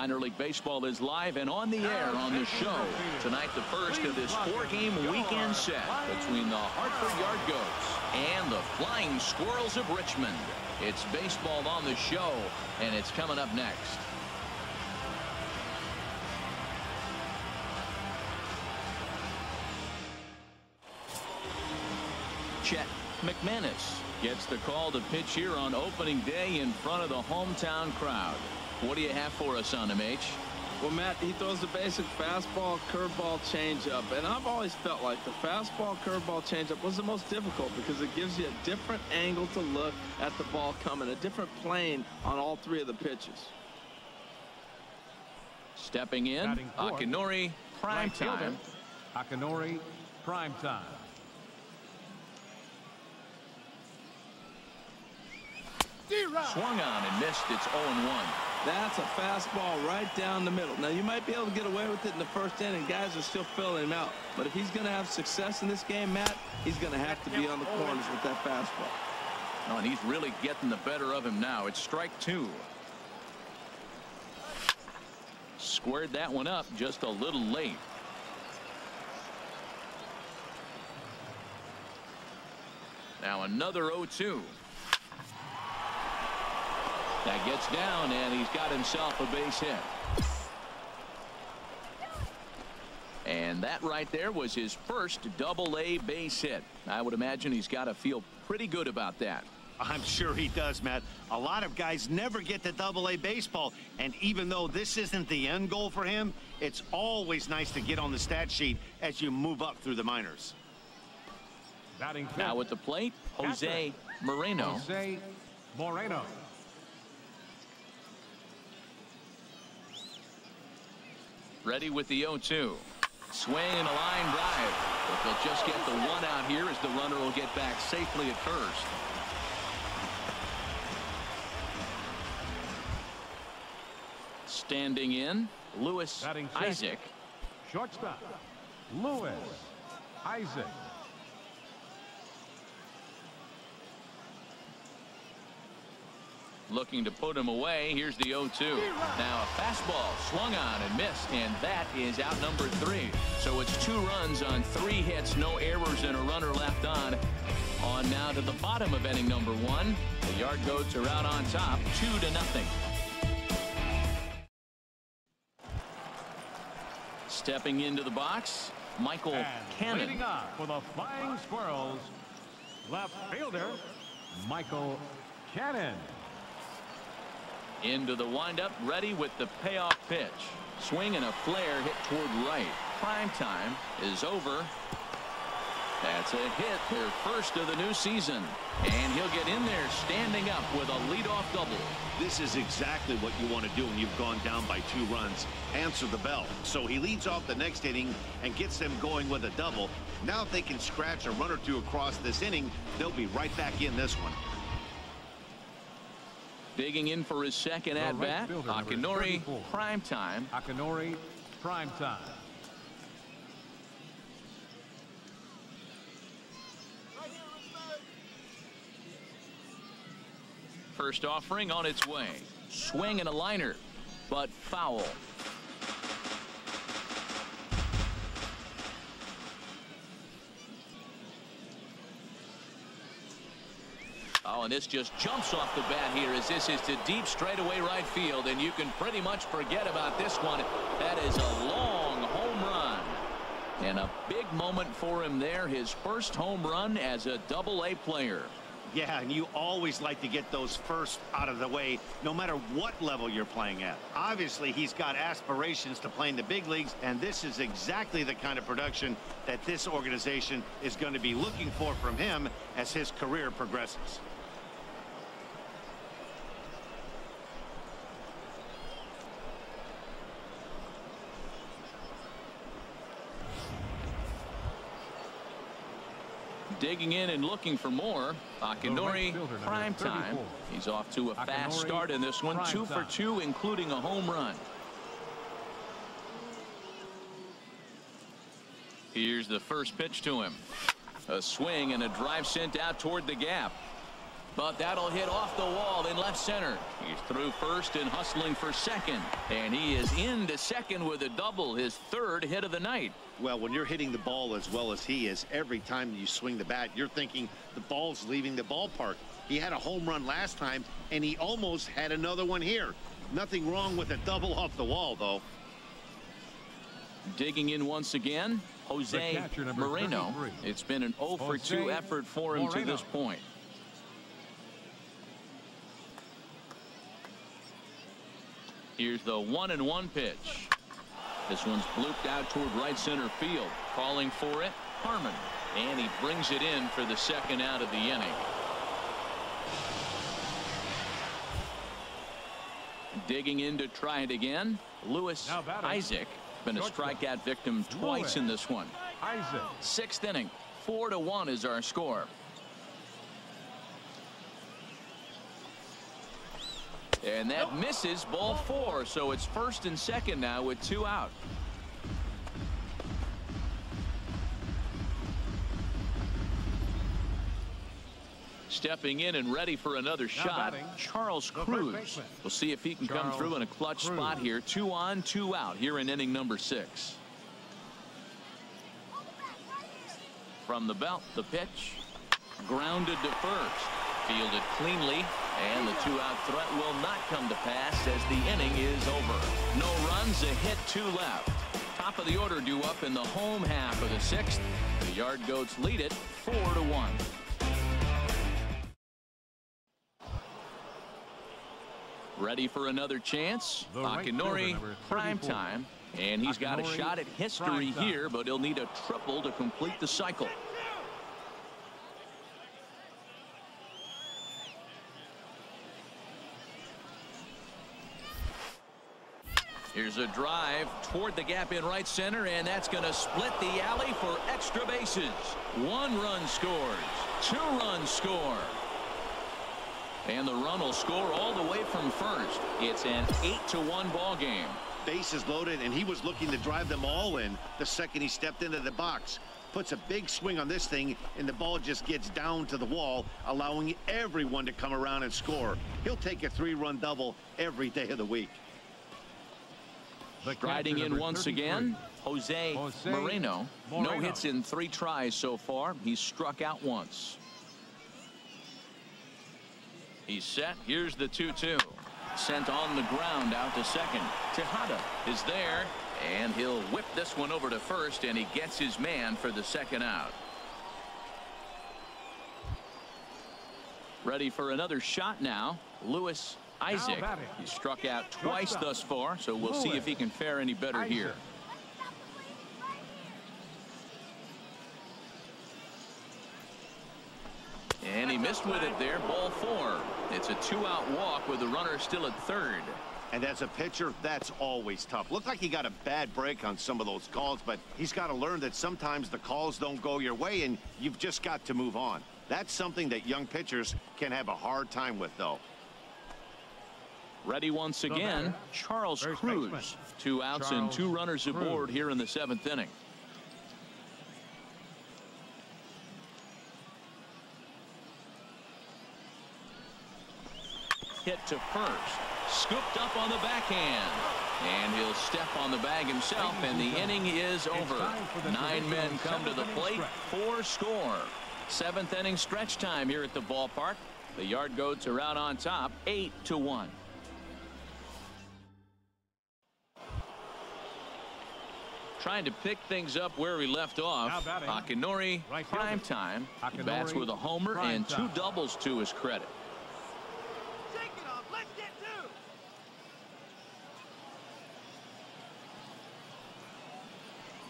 Minor League Baseball is live and on the air on the show. Tonight, the first of this 4-game weekend set between the Hartford Yard Goats and the Flying Squirrels of Richmond. It's baseball on the show, and it's coming up next. Chet McManus gets the call to pitch here on opening day in front of the hometown crowd. What do you have for us on him, H? Well, Matt, he throws the basic fastball, curveball, changeup, and I've always felt like the fastball, curveball, changeup was the most difficult because it gives you a different angle to look at the ball coming, a different plane on all three of the pitches. Stepping in, Akinori, prime time. Akinori, prime time. Swung on and missed. It's 0-1. That's a fastball right down the middle. Now, you might be able to get away with it in the first inning. Guys are still filling him out. But if he's going to have success in this game, Matt, he's going to have to be on the corners with that fastball. Oh, and he's really getting the better of him now. It's strike 2. Squared that one up just a little late. Now another 0-2. That gets down, and he's got himself a base hit. And that right there was his first Double-A base hit. I would imagine he's got to feel pretty good about that. I'm sure he does, Matt. A lot of guys never get to Double-A baseball, and even though this isn't the end goal for him, it's always nice to get on the stat sheet as you move up through the minors. Now at the plate, Jose Moreno. Jose Moreno. Ready with the 0-2. Swing and a line drive. If they'll just get the one out here as the runner will get back safely at first. Standing in, Lewis Isaac. Shortstop, Lewis Isaac. Looking to put him away. Here's the 0-2. Now a fastball swung on and missed, and that is out number 3. So it's 2 runs on 3 hits, no errors, and a runner left on. On now to the bottom of inning number 1. The Yard Goats are out on top, 2-0. Stepping into the box, Michael Cannon. Leading up for the Flying Squirrels, left fielder Michael Cannon. Into the windup, ready with the payoff pitch. Swing and a flare hit toward right. Prime time is over. That's a hit, their first of the new season. And he'll get in there standing up with a leadoff double. This is exactly what you want to do when you've gone down by 2 runs. Answer the bell. So he leads off the next inning and gets them going with a double. Now if they can scratch a run or 2 across this inning, they'll be right back in this one. Digging in for his second at-bat, Akinori, prime time. Akinori, prime time. First offering on its way. Swing and a liner, but foul. Oh, and this just jumps off the bat here as this is to deep straightaway right field, and you can pretty much forget about this one. That is a long home run. And a big moment for him there, his first home run as a Double-A player. Yeah, and you always like to get those first out of the way, no matter what level you're playing at. Obviously, he's got aspirations to play in the big leagues, and this is exactly the kind of production that this organization is going to be looking for from him as his career progresses. Digging in and looking for more. Akinori, prime time. He's off to a fast start in this one. 2 for 2, including a home run. Here's the first pitch to him. A swing and a drive sent out toward the gap. But that'll hit off the wall in left center. He's through first and hustling for second. And he is into second with a double, his third hit of the night. Well, when you're hitting the ball as well as he is, every time you swing the bat, you're thinking the ball's leaving the ballpark. He had a home run last time, and he almost had another one here. Nothing wrong with a double off the wall, though. Digging in once again, Jose Moreno. 33. It's been an 0 for 2 effort for him to this point. Here's the 1-1 pitch. This one's blooped out toward right center field. Calling for it, Harmon. And he brings it in for the second out of the inning. Digging in to try it again, Lewis Isaac. Been a strikeout victim twice in this one. Isaac. Sixth inning, 4-1 is our score. And that misses, ball 4, so it's first and second now with 2 out. Stepping in and ready for another shot, Charles Cruz. We'll see if he can come through in a clutch spot here. 2 on, 2 out here in inning number 6. From the belt, the pitch. Grounded to first. Fielded cleanly. And the 2-out threat will not come to pass as the inning is over. No runs, a hit, 2 left. Top of the order due up in the home half of the 6th. The Yard Goats lead it 4-1. Ready for another chance. Akinori, prime time. And he's got a shot at history here, but he'll need a triple to complete the cycle. Here's a drive toward the gap in right center, and that's going to split the alley for extra bases. 1 run scores. 2 runs score. And the run will score all the way from first. It's an 8-1 ball game. Bases loaded, and he was looking to drive them all in the second he stepped into the box. Puts a big swing on this thing, and the ball just gets down to the wall, allowing everyone to come around and score. He'll take a 3-run double every day of the week. Striding in once again, Jose Moreno. No hits in 3 tries so far. He's struck out once. He's set. Here's the 2-2. Sent on the ground out to second. Tejada is there, and he'll whip this one over to first, and he gets his man for the second out. Ready for another shot now, Lewis Isaac. He's struck out twice thus far, so we'll see if he can fare any better here. And he missed with it there, ball 4. It's a 2-out walk with the runner still at third. And as a pitcher, that's always tough. Looked like he got a bad break on some of those calls, but he's got to learn that sometimes the calls don't go your way, and you've just got to move on. That's something that young pitchers can have a hard time with, though. Ready once again, Charles Cruz. 2 outs and 2 runners aboard here in the 7th inning. Hit to first. Scooped up on the backhand. And he'll step on the bag himself, and the inning is over. 9 men come to the plate, 4 score. 7th inning stretch time here at the ballpark. The Yard Goats are out on top, 8-1. Trying to pick things up where we left off. Akinori, prime time. He bats with a homer and 2 doubles to his credit.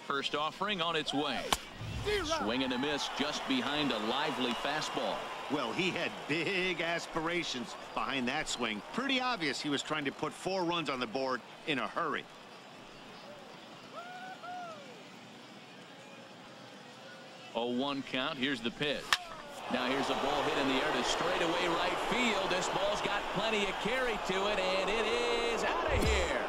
First offering on its way. Swing and a miss just behind a lively fastball. Well, he had big aspirations behind that swing. Pretty obvious he was trying to put 4 runs on the board in a hurry. Oh, 1 count. Here's the pitch. Now here's a ball hit in the air to straightaway right field. This ball's got plenty of carry to it, and it is out of here.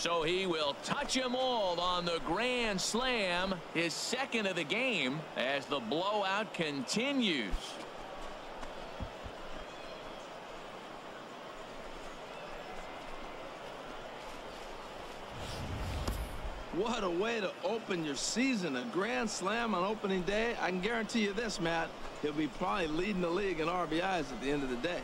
So he will touch them all on the grand slam, his second of the game, as the blowout continues. What a way to open your season. A grand slam on opening day. I can guarantee you this, Matt. He'll be probably leading the league in RBIs at the end of the day.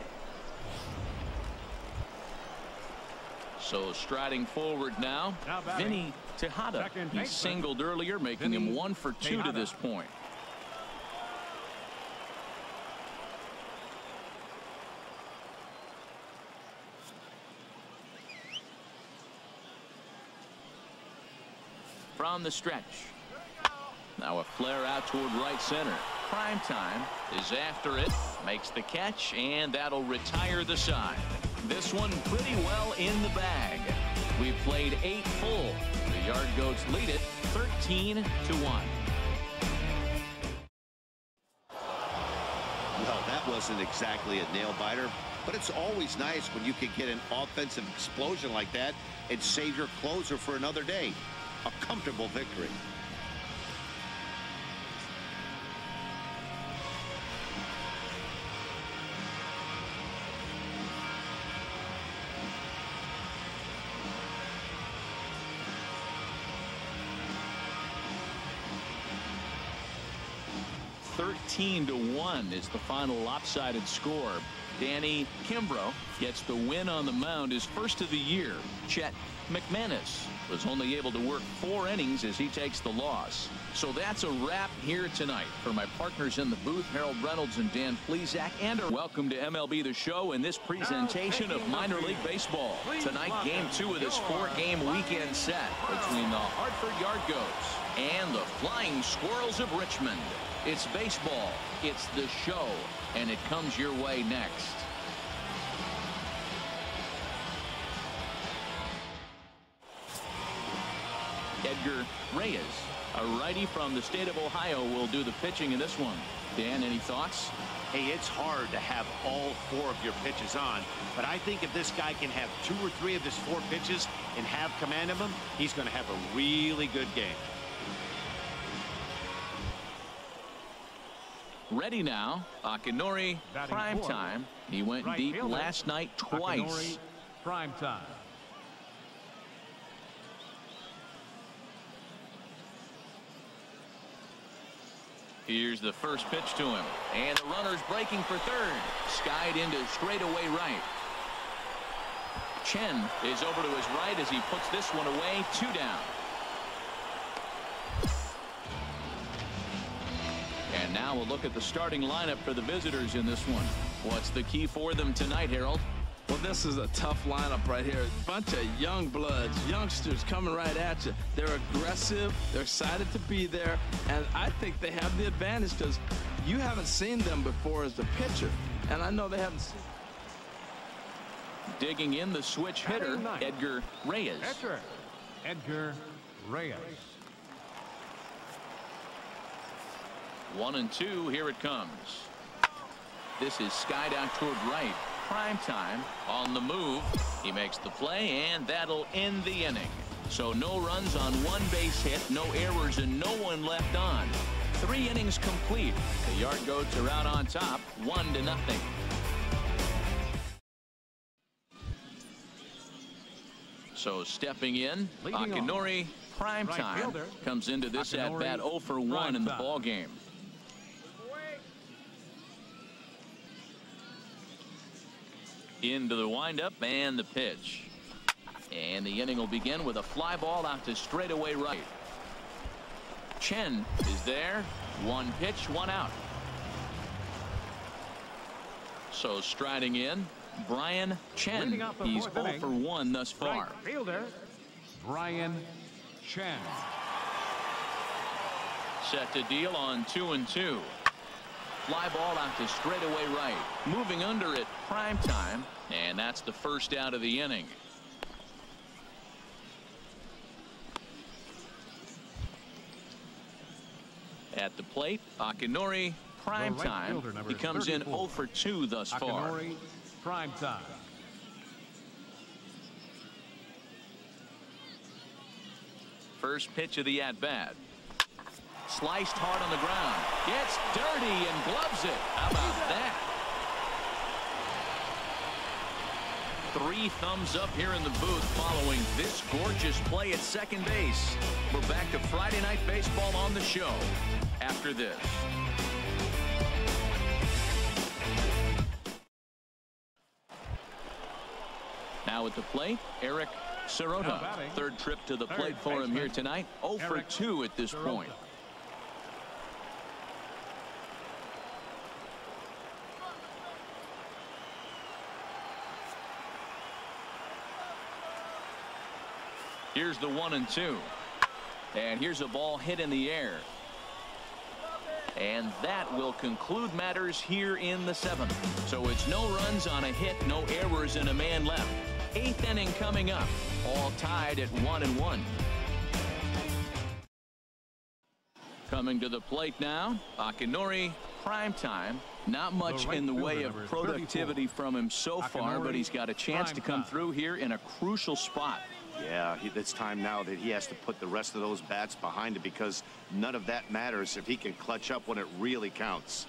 So striding forward now, Vinny Tejada. He singled earlier, making him 1 for 2 to this point. From the stretch. Now a flare out toward right center. Prime Time is after it, makes the catch, and that'll retire the side. This one pretty well in the bag. We've played 8 full. The Yard Goats lead it 13-1. Well, that wasn't exactly a nail-biter, but it's always nice when you can get an offensive explosion like that and save your closer for another day. A comfortable victory. (13-1) is the final lopsided score. Danny Kimbrough gets the win on the mound, his first of the year. Chet McManus was only able to work 4 innings as he takes the loss. So that's a wrap here tonight. For my partners in the booth, Harold Reynolds and Dan Plesac, and welcome to MLB The Show in this presentation of minor league baseball. Tonight, game 2 of this 4-game weekend set between the Hartford Yard Goats and the Flying Squirrels of Richmond. It's baseball, it's the show, and it comes your way next. Edgar Reyes, a righty from the state of Ohio, will do the pitching in this one. Dan, any thoughts? Hey, it's hard to have all 4 of your pitches on, but I think if this guy can have 2 or 3 of his 4 pitches and have command of them, he's going to have a really good game. Ready now, Akinori, prime time. He went Right deep fielder, last night twice. Akinori, prime time. Here's the first pitch to him, and the runner's breaking for third. Skied into straightaway right. Chen is over to his right as he puts this one away. 2 down. And now we'll look at the starting lineup for the visitors in this one. What's the key for them tonight, Harold? Well, this is a tough lineup right here. A bunch of young bloods, youngsters coming right at you. They're aggressive. They're excited to be there. And I think they have the advantage because you haven't seen them before as a pitcher. And I know they haven't seen. Digging in the switch hitter, Edgar Reyes. Pitcher, Edgar Reyes. 1-2, here it comes. This is skied out toward right. Prime time on the move. He makes the play, and that'll end the inning. So no runs on 1 base hit, no errors, and no one left on. 3 innings complete. The Yard Goats are out on top, 1-0. So stepping in, Akinori, prime time, comes into this at-bat 0 for 1 in the ball game. Into the windup and the pitch. And the inning will begin with a fly ball out to straightaway right. Chen is there. 1 pitch, 1 out. So striding in, Brian Chen. He's 0 for 1 thus far. Right fielder, Brian Chen. Set to deal on 2-2. Fly ball out to straightaway right. Moving under it, prime time, and that's the first out of the inning. At the plate, Akinori, prime time. He comes in 0 for 2 thus far. Akinori, prime time. First pitch of the at-bat. Sliced hard on the ground. Gets dirty and gloves it. How about that? 3 thumbs up here in the booth following this gorgeous play at second base. We're back to Friday Night Baseball on the show after this. Now at the plate, Eric Sirota. Third trip to the plate for him here tonight. 0 for 2 at this point. Here's the 1-2. And here's a ball hit in the air. And that will conclude matters here in the 7th. So it's no runs on a hit, no errors, and a man left. 8th inning coming up. All tied at 1-1. Coming to the plate now, Akinori, prime time. Not much in the way of productivity from him so far, but he's got a chance to come through here in a crucial spot. Yeah, it's time now that he has to put the rest of those bats behind it, because none of that matters if he can clutch up when it really counts.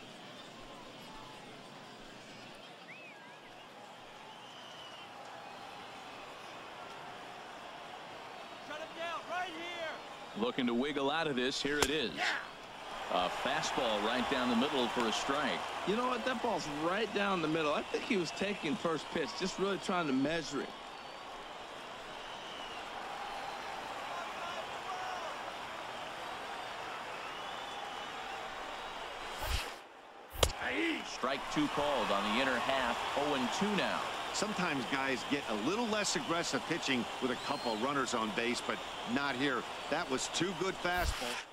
Shut him down right here. Looking to wiggle out of this. Here it is. A fastball right down the middle for a strike. You know what? That ball's right down the middle. I think he was taking first pitch, just really trying to measure it. Strike 2 called on the inner half. 0-2 now. Sometimes guys get a little less aggressive pitching with a couple runners on base, but not here. That was 2 good fastballs.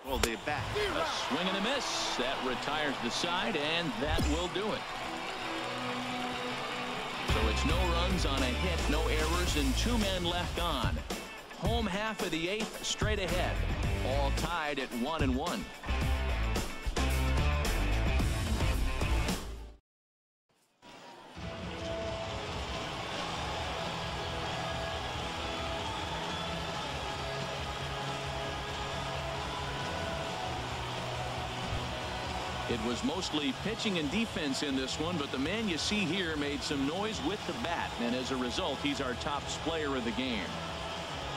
Well, they bat. A swing and a miss. That retires the side, and that will do it. So it's no runs on a hit, no errors, and 2 men left on. Home half of the 8th, straight ahead. All tied at 1-1. It was mostly pitching and defense in this one, but the man you see here made some noise with the bat, and as a result, he's our top player of the game.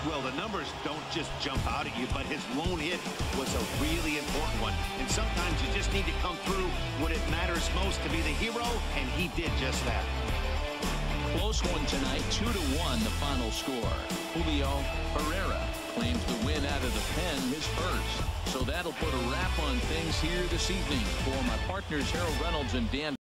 Well, the numbers don't just jump out at you, but his lone hit was a really important one. And sometimes you just need to come through when it matters most to be the hero, and he did just that. Close one tonight, 2-1 the final score. Julio Herrera claims the win out of the pen, his first. So that'll put a wrap on things here this evening. For my partners Harold Reynolds and Dan